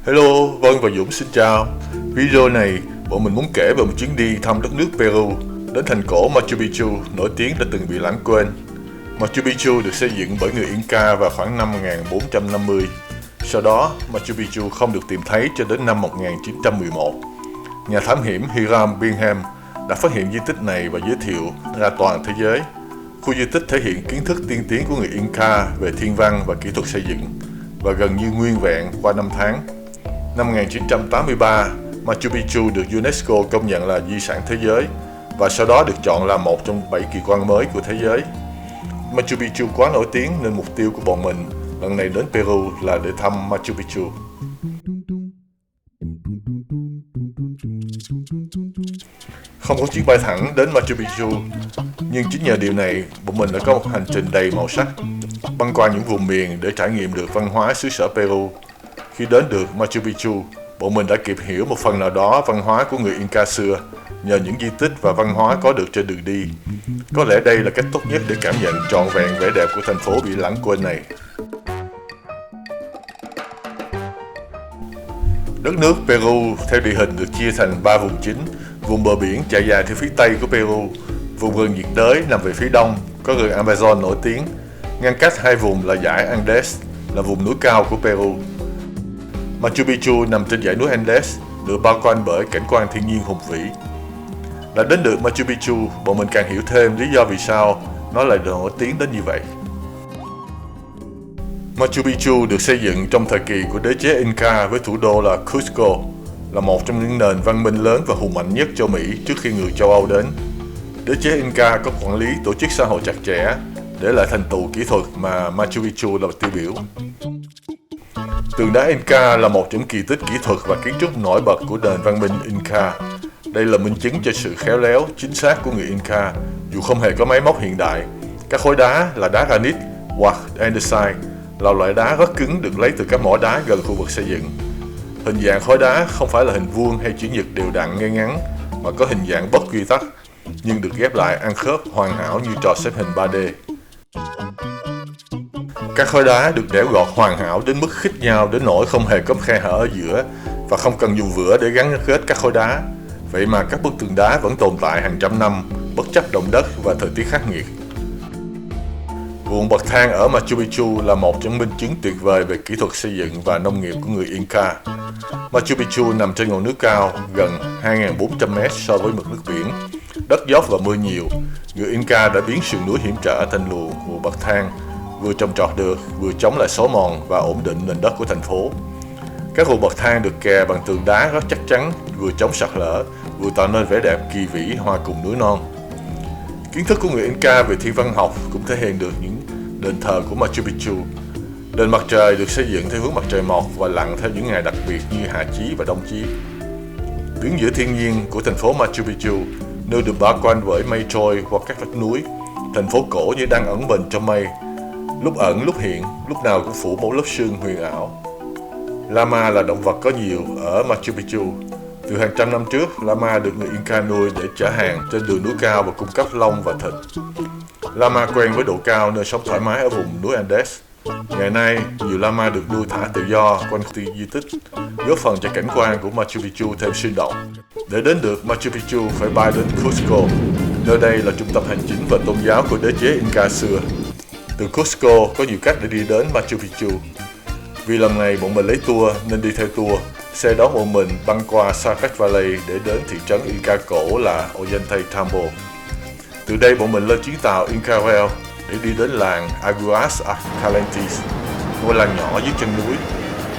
Hello, Vân và Dũng xin chào. Video này, bọn mình muốn kể về một chuyến đi thăm đất nước Peru, đến thành cổ Machu Picchu nổi tiếng đã từng bị lãng quên. Machu Picchu được xây dựng bởi người Inca vào khoảng năm 1450. Sau đó, Machu Picchu không được tìm thấy cho đến năm 1911. Nhà thám hiểm Hiram Bingham đã phát hiện di tích này và giới thiệu ra toàn thế giới. Khu di tích thể hiện kiến thức tiên tiến của người Inca về thiên văn và kỹ thuật xây dựng, và gần như nguyên vẹn qua năm tháng. Năm 1983, Machu Picchu được UNESCO công nhận là di sản thế giới và sau đó được chọn là một trong 7 kỳ quan mới của thế giới. Machu Picchu quá nổi tiếng nên mục tiêu của bọn mình lần này đến Peru là để thăm Machu Picchu. Không có chuyến bay thẳng đến Machu Picchu, nhưng chính nhờ điều này, bọn mình đã có một hành trình đầy màu sắc, băng qua những vùng miền để trải nghiệm được văn hóa xứ sở Peru. Khi đến được Machu Picchu, bọn mình đã kịp hiểu một phần nào đó văn hóa của người Inca xưa nhờ những di tích và văn hóa có được trên đường đi. Có lẽ đây là cách tốt nhất để cảm nhận trọn vẹn vẻ đẹp của thành phố bị lãng quên này. Đất nước Peru theo địa hình được chia thành 3 vùng chính. Vùng bờ biển chạy dài theo phía tây của Peru, vùng rừng nhiệt đới nằm về phía đông, có rừng Amazon nổi tiếng. Ngăn cách hai vùng là dải Andes, là vùng núi cao của Peru. Machu Picchu nằm trên dãy núi Andes, được bao quanh bởi cảnh quan thiên nhiên hùng vĩ. Đã đến được Machu Picchu, bọn mình càng hiểu thêm lý do vì sao nó lại nổi tiếng đến như vậy. Machu Picchu được xây dựng trong thời kỳ của đế chế Inca với thủ đô là Cusco, là một trong những nền văn minh lớn và hùng mạnh nhất châu Mỹ trước khi người châu Âu đến. Đế chế Inca có quản lý tổ chức xã hội chặt chẽ, để lại thành tựu kỹ thuật mà Machu Picchu là tiêu biểu. Tượng đá Inca là một trong kỳ tích kỹ thuật và kiến trúc nổi bật của nền văn minh Inca. Đây là minh chứng cho sự khéo léo, chính xác của người Inca, dù không hề có máy móc hiện đại. Các khối đá là đá granite hoặc andesite, là loại đá rất cứng được lấy từ các mỏ đá gần khu vực xây dựng. Hình dạng khối đá không phải là hình vuông hay chữ nhật đều đặn ngay ngắn, mà có hình dạng bất quy tắc, nhưng được ghép lại ăn khớp hoàn hảo như trò xếp hình 3D. Các khối đá được đẽo gọt hoàn hảo đến mức khít nhau đến nỗi không hề có khe hở ở giữa và không cần dùng vữa để gắn kết các khối đá. Vậy mà các bức tường đá vẫn tồn tại hàng trăm năm, bất chấp động đất và thời tiết khắc nghiệt. Ruộng bậc thang ở Machu Picchu là một trong minh chứng tuyệt vời về kỹ thuật xây dựng và nông nghiệp của người Inca. Machu Picchu nằm trên ngọn núi cao, gần 2.400 m so với mực nước biển. Đất dốc và mưa nhiều, người Inca đã biến sườn núi hiểm trở thành ruộng bậc thang, vừa trồng trọt được, vừa chống lại xói mòn và ổn định nền đất của thành phố. Các ruộng bậc thang được kè bằng tường đá rất chắc chắn, vừa chống sạt lở, vừa tạo nên vẻ đẹp kỳ vĩ hòa cùng núi non. Kiến thức của người Inca về thiên văn học cũng thể hiện được những đền thờ của Machu Picchu. Đền mặt trời được xây dựng theo hướng mặt trời mọc và lặn theo những ngày đặc biệt như hạ chí và đông chí. Đứng giữa thiên nhiên của thành phố Machu Picchu, nơi được bao quanh bởi mây trôi hoặc các vách núi, thành phố cổ như đang ẩn mình trong mây, lúc ẩn lúc hiện, lúc nào cũng phủ một lớp sương huyền ảo. Llama là động vật có nhiều ở Machu Picchu. Từ hàng trăm năm trước, llama được người Inca nuôi để chở hàng trên đường núi cao và cung cấp lông và thịt. Llama quen với độ cao nên sống thoải mái ở vùng núi Andes. Ngày nay, nhiều llama được nuôi thả tự do quanh khu di tích, góp phần cho cảnh quan của Machu Picchu thêm sinh động. Để đến được Machu Picchu phải bay đến Cusco, nơi đây là trung tâm hành chính và tôn giáo của đế chế Inca xưa. Từ Cusco có nhiều cách để đi đến Machu Picchu. Vì lần này bọn mình lấy tour nên đi theo tour. Xe đón bọn mình băng qua Sarkat Valley để đến thị trấn Inca cổ là Ollantaytambo. Từ đây bọn mình lên chuyến tàu Inca Rail để đi đến làng Aguas Calientes, ngôi làng nhỏ dưới chân núi.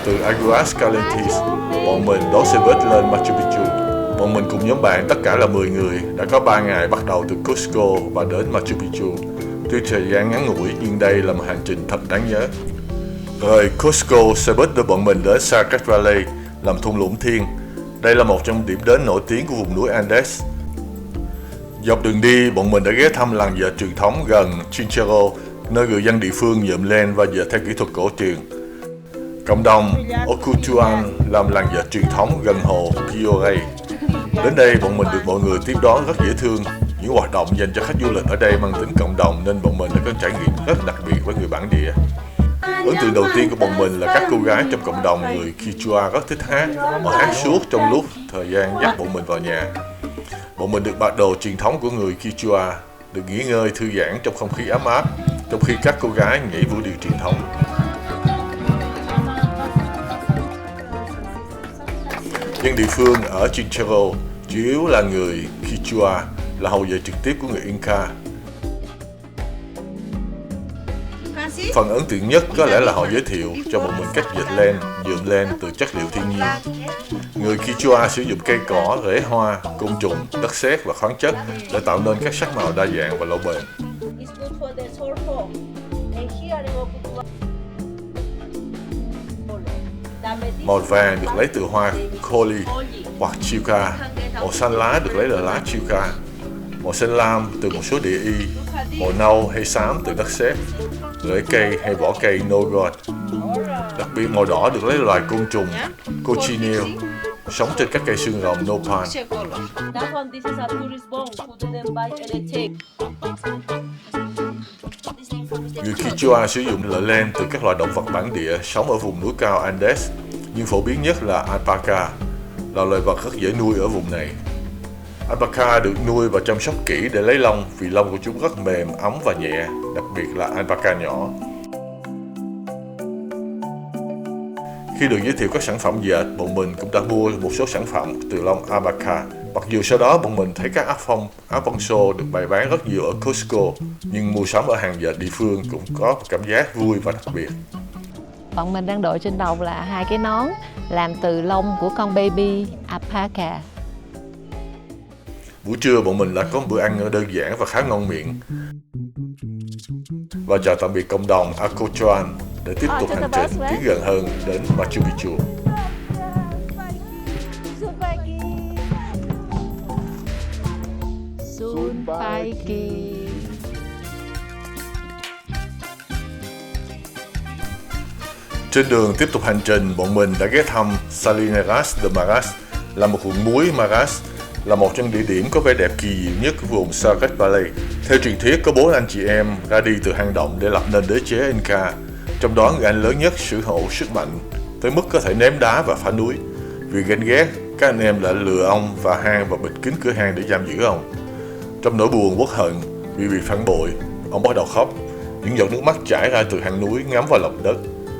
Từ Aguas Calientes, bọn mình đón xe buýt lên Machu Picchu. Bọn mình cùng nhóm bạn tất cả là 10 người đã có 3 ngày bắt đầu từ Cusco và đến Machu Picchu. Tuy thời gian ngắn ngủi nhưng đây là một hành trình thật đáng nhớ. Rời Cusco, xe buýt đưa bọn mình đến Sarkat Valley, làm thung lũng thiên. Đây là một trong điểm đến nổi tiếng của vùng núi Andes. Dọc đường đi, bọn mình đã ghé thăm làng dệt truyền thống gần Chinchero, nơi người dân địa phương nhuộm len và dệt theo kỹ thuật cổ truyền. Cộng đồng Ocutuan làm làng dệt truyền thống gần hồ Piore. Đến đây, bọn mình được mọi người tiếp đón rất dễ thương. Những hoạt động dành cho khách du lịch ở đây mang tính cộng đồng nên bọn mình đã có trải nghiệm rất đặc biệt với người bản địa. Ấn tượng đầu tiên của bọn mình là các cô gái trong cộng đồng người Quechua rất thích hát. Họ hát suốt trong lúc thời gian dắt bọn mình vào nhà. Bọn mình được mặc đồ truyền thống của người Quechua, được nghỉ ngơi thư giãn trong không khí ấm áp, trong khi các cô gái nhảy vũ điệu truyền thống. Dân địa phương ở Chinchero chủ yếu là người Quechua, là hậu duệ trực tiếp của người Inca. Phần ấn tượng nhất có lẽ là họ giới thiệu cho bọn mình cách dệt len, nhuộm len từ chất liệu thiên nhiên. Người Quechua sử dụng cây cỏ, rễ hoa, côn trùng, đất sét và khoáng chất để tạo nên các sắc màu đa dạng và lâu bền. Màu vàng được lấy từ hoa coli hoặc chiuca, màu xanh lá được lấy từ lá chiuca, màu xanh lam từ một số địa y, màu nâu hay xám từ đất sét, rễ cây hay vỏ cây nogot. Đặc biệt màu đỏ được lấy loài côn trùng cochineal sống trên các cây xương rồng nopal. Người Quechua sử dụng lợ len từ các loài động vật bản địa sống ở vùng núi cao Andes, nhưng phổ biến nhất là alpaca, là loài vật rất dễ nuôi ở vùng này. Alpaca được nuôi và chăm sóc kỹ để lấy lông vì lông của chúng rất mềm, ấm và nhẹ, đặc biệt là alpaca nhỏ. Khi được giới thiệu các sản phẩm dệt, bọn mình cũng đã mua một số sản phẩm từ lông alpaca. Mặc dù sau đó bọn mình thấy các áo poncho được bày bán rất nhiều ở Costco, nhưng mua sắm ở hàng dệt địa phương cũng có cảm giác vui và đặc biệt. Bọn mình đang đội trên đầu là 2 cái nón làm từ lông của con baby alpaca. Buổi trưa bọn mình đã có một bữa ăn đơn giản và khá ngon miệng. Và chào tạm biệt cộng đồng Acochuan để tiếp tục hành trình tiến gần hơn đến Machu Picchu. Trên đường tiếp tục hành trình, bọn mình đã ghé thăm Salineras de Maras, là một vùng muối. Maras là một trong địa điểm có vẻ đẹp kỳ diệu nhất của vùng Sargat Valley. Theo truyền thuyết, có 4 anh chị em ra đi từ hang động để lập nên đế chế Inca, trong đó người anh lớn nhất sở hữu sức mạnh tới mức có thể ném đá và phá núi. Vì ganh ghét, các anh em đã lừa ông vào hang và bịt kín cửa hang để giam giữ ông. Trong nỗi buồn uất hận vì bị phản bội, ông bắt đầu khóc. Những giọt nước mắt chảy ra từ hang núi ngắm vào lòng đất,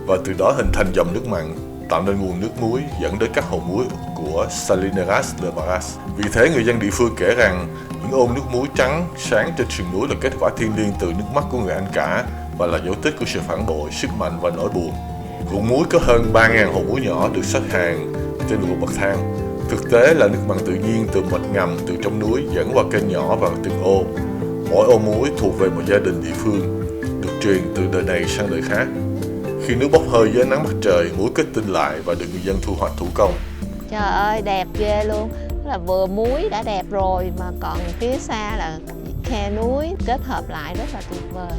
và từ đó hình thành dòng nước mặn, tạo nên nguồn nước muối dẫn đến các hồ muối của Salineras de Maras. Vì thế, người dân địa phương kể rằng những ôm nước muối trắng sáng trên sườn núi là kết quả thiêng liêng từ nước mắt của người anh cả và là dấu tích của sự phản bội, sức mạnh và nỗi buồn. Vùng muối có hơn 3.000 hồ muối nhỏ được xếp hàng trên một bậc thang. Thực tế là nước mặn tự nhiên từ mạch ngầm từ trong núi dẫn vào kênh nhỏ vào từng ô. Mỗi ô muối thuộc về một gia đình địa phương, được truyền từ đời này sang đời khác. Khi nước bốc hơi dưới nắng mặt trời, muối kết tinh lại và được người dân thu hoạch thủ công. Trời ơi, đẹp ghê luôn. Tức là vừa muối đã đẹp rồi mà còn phía xa là khe núi kết hợp lại rất là tuyệt vời.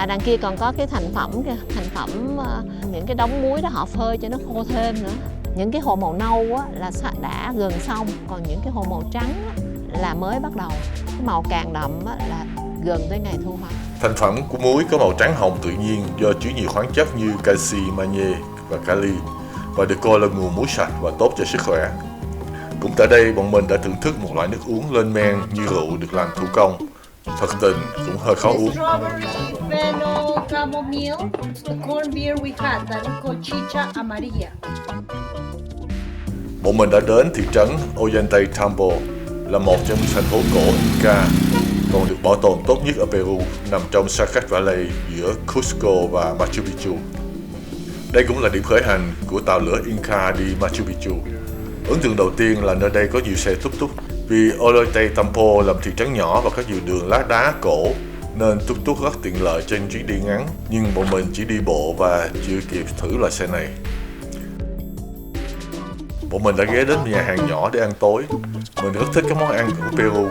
Đằng kia còn có cái thành phẩm kìa, những cái đống muối đó họ phơi cho nó khô thêm nữa. Những cái hồ màu nâu á, là đã gần xong, còn những cái hồ màu trắng á, là mới bắt đầu. Cái màu càng đậm á, là gần tới ngày thu hoạch. Thành phẩm của muối có màu trắng hồng tự nhiên do chứa nhiều khoáng chất như canxi, magie và kali và được coi là nguồn muối sạch và tốt cho sức khỏe. Cũng tại đây, bọn mình đã thưởng thức một loại nước uống lên men như rượu được làm thủ công. Thật tình cũng hơi khó uống. Bọn mình đã đến thị trấn Ollantaytambo, là một trong những thành phố cổ Inca, còn được bảo tồn tốt nhất ở Peru, nằm trong Sargat Valley giữa Cusco và Machu Picchu. Đây cũng là điểm khởi hành của tàu lửa Inca đi Machu Picchu. Ấn tượng đầu tiên là nơi đây có nhiều xe túc túc. Vì Ollantaytambo là một thị trấn nhỏ và có nhiều đường lát đá cổ, nên túc túc rất tiện lợi trên chuyến đi ngắn, nhưng bọn mình chỉ đi bộ và chưa kịp thử loại xe này. Bọn mình đã ghé đến nhà hàng nhỏ để ăn tối. Mình rất thích các món ăn của Peru,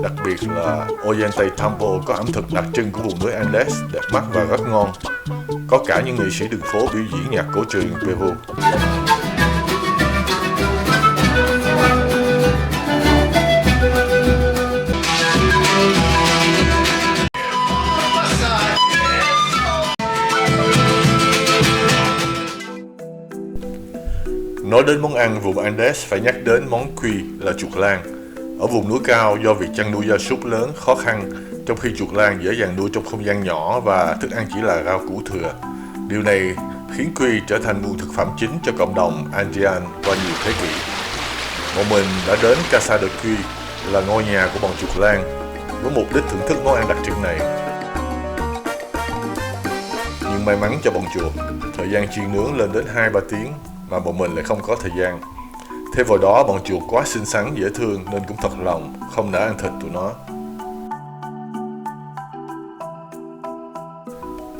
đặc biệt là Ollantaytambo có ẩm thực đặc trưng của vùng núi Andes, đẹp mắt và rất ngon. Có cả những nghệ sĩ đường phố biểu diễn nhạc cổ truyền Peru. Nói đến món ăn vùng Andes phải nhắc đến món cuy là chuột lang. Ở vùng núi cao do việc chăn nuôi gia súc lớn khó khăn, trong khi chuột lang dễ dàng nuôi trong không gian nhỏ và thức ăn chỉ là rau củ thừa. Điều này khiến cuy trở thành nguồn thực phẩm chính cho cộng đồng Andean qua nhiều thế kỷ. Bọn mình đã đến Casa de Cuy, là ngôi nhà của bọn chuột lang, với mục đích thưởng thức món ăn đặc trưng này. Nhưng may mắn cho bọn chuột, thời gian chiên nướng lên đến 2-3 tiếng mà bọn mình lại không có thời gian. Thêm vào đó, bọn chuột quá xinh xắn dễ thương nên cũng thật lòng không nỡ ăn thịt tụi nó.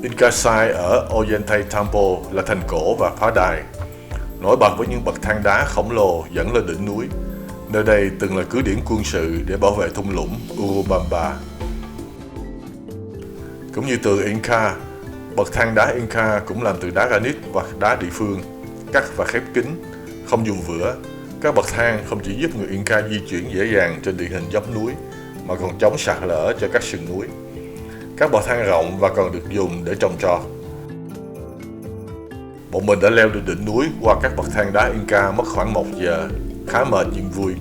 Incasai ở Ollantaytambo là thành cổ và pháo đài, nổi bật với những bậc thang đá khổng lồ dẫn lên đỉnh núi. Nơi đây từng là cứ điểm quân sự để bảo vệ thung lũng Urubamba. Cũng như từ Inca, bậc thang đá Inca cũng làm từ đá granite và đá địa phương, cắt và khép kín, không dùng vữa. Các bậc thang không chỉ giúp người Inca di chuyển dễ dàng trên địa hình dốc núi, mà còn chống sạt lở cho các sườn núi. Các bậc thang rộng và còn được dùng để trồng trọt. Bọn mình đã leo lên đỉnh núi qua các bậc thang đá Inca mất khoảng 1 giờ, khá mệt nhưng vui.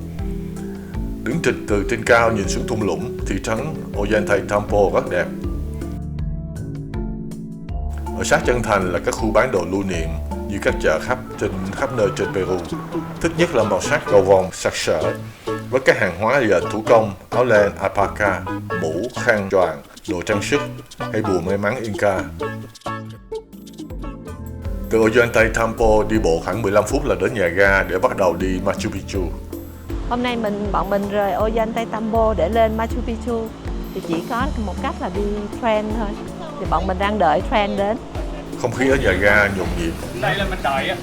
Đứng từ trên cao nhìn xuống thung lũng, thị trấn Ollantaytambo rất đẹp. Ở sát chân thành là các khu bán đồ lưu niệm như các chợ khắp nơi trên Peru. Thích nhất là màu sắc cầu vồng sặc sỡ với các hàng hóa dệt thủ công, áo len alpaca, mũ, khăn choàng, đồ trang sức hay bùa may mắn Inca. Từ Ollantaytambo đi bộ khoảng 15 phút là đến nhà ga để bắt đầu đi Machu Picchu. Hôm nay bọn mình rời Ollantaytambo để lên Machu Picchu thì chỉ có một cách là đi train thôi. Thì bọn mình đang đợi train đến. Không khí ở nhà ga nhộn nhịp. Đây là mình đợi á,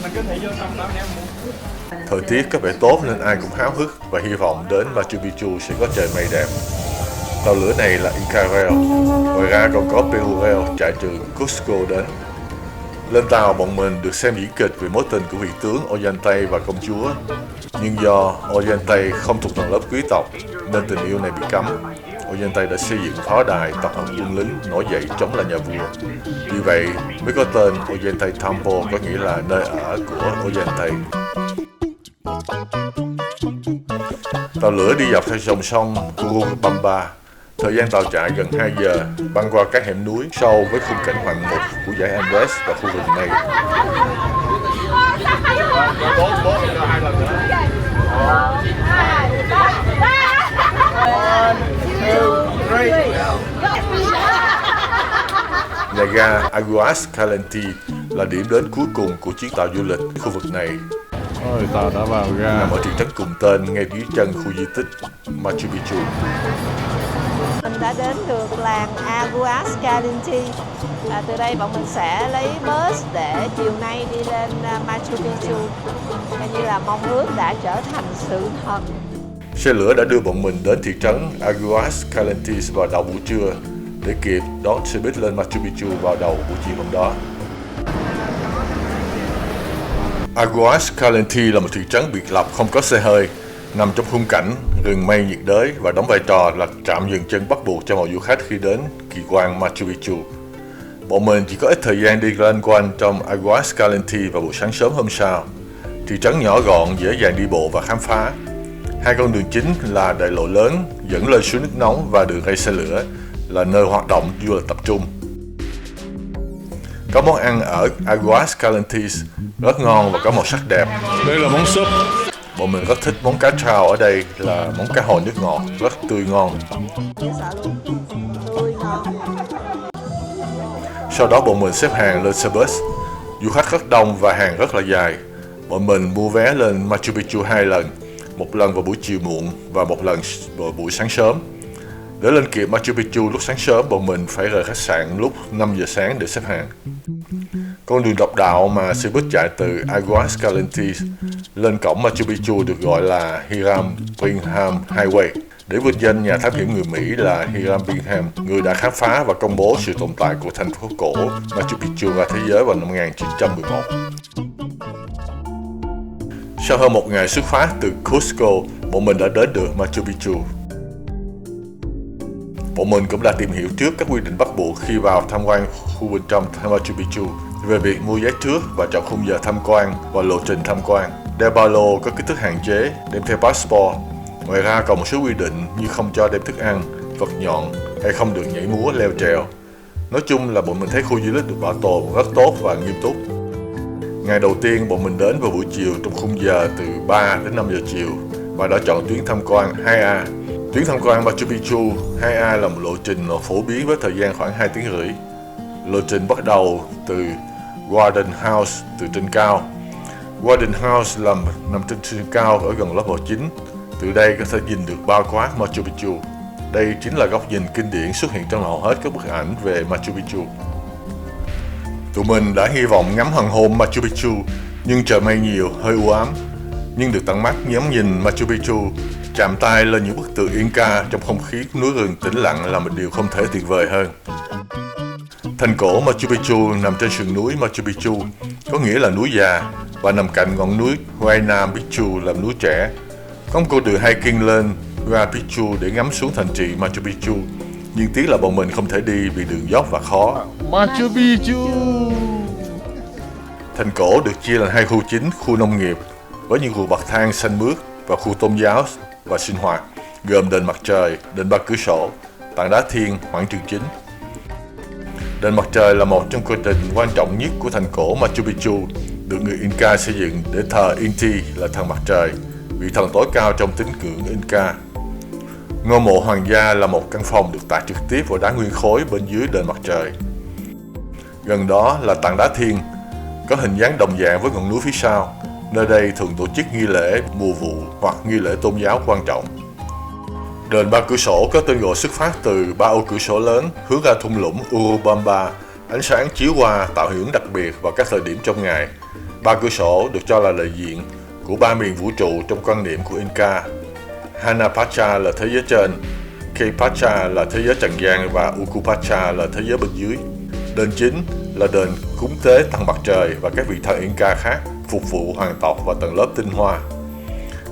mình có thể vô trong đó nếu muốn. Thời tiết có vẻ tốt nên ai cũng háo hức và hy vọng đến Machu Picchu sẽ có trời mây đẹp. Tàu lửa này là Inca Rail, ngoài ra còn có Peru Rail chạy từ Cusco đến. Lên tàu, bọn mình được xem diễn kịch về mối tình của vị tướng Ollantay và công chúa. Nhưng do Ollantay không thuộc tầng lớp quý tộc nên tình yêu này bị cấm. Ollantay đã xây dựng pháo đài tập hợp quân lính nổi dậy chống lại nhà vua. Vì vậy mới có tên Ollantaytambo, có nghĩa là nơi ở của Ollantay. Tàu lửa đi dọc theo dòng sông Urubamba. Thời gian tàu chạy gần 2 giờ, băng qua các hẻm núi sâu với khung cảnh hoàng mục của dãy Andes và khu rừng này. Nhà ga Aguas Calientes là điểm đến cuối cùng của chuyến tàu du lịch khu vực này. Ôi, tàu đã vào ga. Nằm ở thị trấn cùng tên ngay dưới chân khu di tích Machu Picchu. Mình đã đến được làng Aguas Calientes. Từ đây bọn mình sẽ lấy bus để chiều nay đi lên Machu Picchu. Coi như là mong ước đã trở thành sự thật. Xe lửa đã đưa bọn mình đến thị trấn Aguas Calientes vào đầu buổi trưa để kịp đón xe buýt lên Machu Picchu vào đầu buổi chiều hôm đó. Aguas Calientes là một thị trấn biệt lập không có xe hơi, nằm trong khung cảnh rừng mây nhiệt đới và đóng vai trò là trạm dừng chân bắt buộc cho mọi du khách khi đến kỳ quan Machu Picchu. Bọn mình chỉ có ít thời gian đi loanh quanh trong Aguas Calientes vào buổi sáng sớm hôm sau. Thị trấn nhỏ gọn, dễ dàng đi bộ và khám phá. Hai con đường chính là đại lộ lớn dẫn lên suối nước nóng và đường ray xe lửa là nơi hoạt động du lịch tập trung. Có món ăn ở Aguas Calientes rất ngon và có màu sắc đẹp. Đây là món súp. Bọn mình rất thích món cá trao ở đây, là món cá hồi nước ngọt, rất tươi ngon. Sau đó bọn mình xếp hàng lên xe bus. Du khách rất đông và hàng rất là dài. Bọn mình mua vé lên Machu Picchu 2 lần, một lần vào buổi chiều muộn và một lần vào buổi sáng sớm. Để lên kịp Machu Picchu lúc sáng sớm, bọn mình phải rời khách sạn lúc 5 giờ sáng để xếp hàng. Con đường độc đạo mà xe buýt chạy từ Aguas Calientes lên cổng Machu Picchu được gọi là Hiram Bingham Highway, để vinh danh nhà thám hiểm người Mỹ là Hiram Bingham, người đã khám phá và công bố sự tồn tại của thành phố cổ Machu Picchu ra thế giới vào năm 1911. Sau hơn một ngày xuất phát từ Cusco, bọn mình đã đến được Machu Picchu. Bọn mình cũng đã tìm hiểu trước các quy định bắt buộc khi vào tham quan khu bên trong Machu Picchu, về việc mua vé trước và chọn khung giờ tham quan và lộ trình tham quan. Đeo ba lô có kích thước hạn chế, đem theo passport. Ngoài ra còn một số quy định như không cho đem thức ăn, vật nhọn hay không được nhảy múa, leo trèo. Nói chung là bọn mình thấy khu du lịch được bảo tồn rất tốt và nghiêm túc. Ngày đầu tiên bọn mình đến vào buổi chiều trong khung giờ từ 3 đến 5 giờ chiều và đã chọn tuyến tham quan 2A. Tuyến tham quan Machu Picchu 2A là một lộ trình phổ biến với thời gian khoảng 2 tiếng rưỡi. Lộ trình bắt đầu từ Garden House từ trên cao. Garden House nằm trên cao ở gần level 9. Từ đây có thể nhìn được bao quát Machu Picchu. Đây chính là góc nhìn kinh điển xuất hiện trong hầu hết các bức ảnh về Machu Picchu. Tụi mình đã hy vọng ngắm hoàng hôn Machu Picchu, nhưng trời mây nhiều, hơi u ám. Nhưng được tận mắt ngắm nhìn Machu Picchu, chạm tay lên những bức tượng Inca trong không khí núi rừng tĩnh lặng là một điều không thể tuyệt vời hơn. Thành cổ Machu Picchu nằm trên sườn núi Machu Picchu, có nghĩa là núi già, và nằm cạnh ngọn núi Huayna Picchu làm núi trẻ. Có một con đường hiking lên Huayna Picchu để ngắm xuống thành trì Machu Picchu, nhưng tiếc là bọn mình không thể đi vì đường dốc và khó. Machu Picchu. Thành cổ được chia làm hai khu chính, khu nông nghiệp với những ruộng bậc thang xanh mướt và khu tôn giáo và sinh hoạt, gồm đền mặt trời, đền ba cửa sổ, tảng đá thiên, quảng trường chính. Đền mặt trời là một trong công trình quan trọng nhất của thành cổ Machu Picchu, được người Inca xây dựng để thờ Inti là thần mặt trời, vị thần tối cao trong tín ngưỡng Inca. Ngôi mộ hoàng gia là một căn phòng được tạc trực tiếp vào đá nguyên khối bên dưới đền mặt trời. Gần đó là tảng đá thiên, có hình dáng đồng dạng với ngọn núi phía sau. Nơi đây thường tổ chức nghi lễ mùa vụ hoặc nghi lễ tôn giáo quan trọng. Đền ba cửa sổ có tên gọi xuất phát từ ba ô cửa sổ lớn hướng ra thung lũng Urubamba. Ánh sáng chiếu qua tạo hiệu ứng đặc biệt vào các thời điểm trong ngày. Ba cửa sổ được cho là đại diện của ba miền vũ trụ trong quan niệm của Inca. Hanapacha là thế giới trên, Kaypacha là thế giới trần gian và Ukupacha là thế giới bên dưới. Đền chính là đền cúng tế thần mặt trời và các vị thần Inca khác phục vụ hoàng tộc và tầng lớp tinh hoa.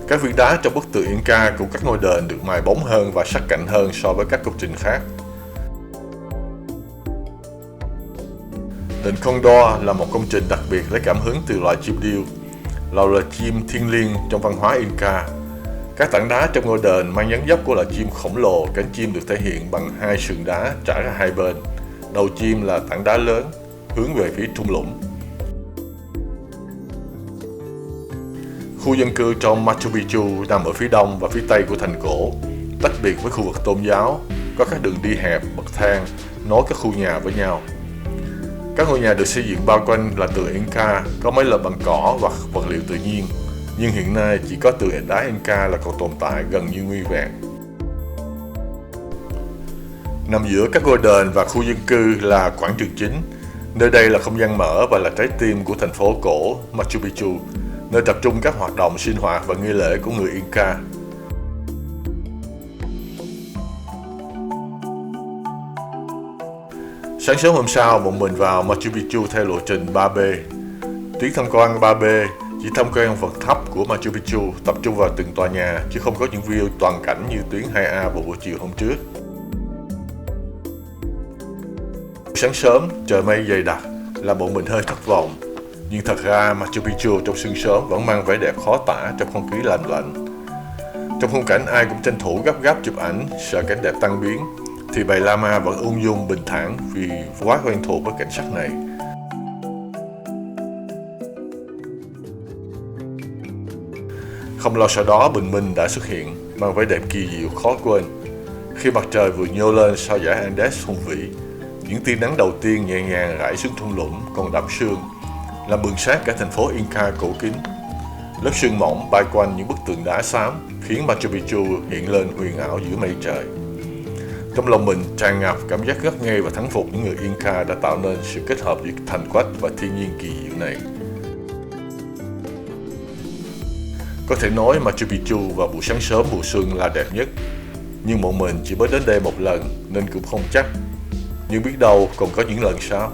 Các viên đá trong bức tượng Inca của các ngôi đền được mài bóng hơn và sắc cạnh hơn so với các công trình khác. Đền Condor là một công trình đặc biệt lấy cảm hứng từ loài chim điêu, là loài chim thiêng liêng trong văn hóa Inca. Các tảng đá trong ngôi đền mang dáng dấp của loài chim khổng lồ, cánh chim được thể hiện bằng hai sừng đá trải ra hai bên. Đầu chim là tảng đá lớn, hướng về phía thung lũng. Khu dân cư trong Machu Picchu nằm ở phía đông và phía tây của thành cổ, tách biệt với khu vực tôn giáo, có các đường đi hẹp, bậc thang, nối các khu nhà với nhau. Các ngôi nhà được xây dựng bao quanh là tường Inca, có mấy lớp bằng cỏ hoặc vật liệu tự nhiên, nhưng hiện nay chỉ có tường đá Inca là còn tồn tại gần như nguyên vẹn. Nằm giữa các ngôi đền và khu dân cư là quảng trường chính. Nơi đây là không gian mở và là trái tim của thành phố cổ Machu Picchu, nơi tập trung các hoạt động sinh hoạt và nghi lễ của người Inca. Sáng sớm hôm sau, bọn mình vào Machu Picchu theo lộ trình 3B. Tuyến tham quan 3B chỉ tham quan phần thấp của Machu Picchu, tập trung vào từng tòa nhà, chứ không có những view toàn cảnh như tuyến 2A vào buổi chiều hôm trước. Sáng sớm, trời mây dày đặc, làm bọn mình hơi thất vọng. Nhưng thật ra Machu Picchu trong sương sớm vẫn mang vẻ đẹp khó tả trong không khí lạnh lạnh. Trong khung cảnh ai cũng tranh thủ gấp gáp chụp ảnh, sợ cảnh đẹp tăng biến, thì bầy Lama vẫn ung dung bình thản vì quá quen thuộc với cảnh sắc này. Không lâu sau đó, bình minh đã xuất hiện, mang vẻ đẹp kỳ diệu khó quên. Khi mặt trời vừa nhô lên sau dãy Andes hùng vĩ, những tia nắng đầu tiên nhẹ nhàng rải xuống thung lũng còn đẫm sương, làm bừng sáng cả thành phố Inca cổ kính. Lớp sương mỏng bay quanh những bức tường đá xám khiến Machu Picchu hiện lên huyền ảo giữa mây trời. Trong lòng mình tràn ngập cảm giác ngất ngây và thán phục những người Inca đã tạo nên sự kết hợp giữa thành quách và thiên nhiên kỳ diệu này. Có thể nói Machu Picchu vào buổi sáng sớm mùa xuân là đẹp nhất, nhưng bọn mình chỉ mới đến đây một lần nên cũng không chắc. Nhưng biết đâu còn có những lần sau.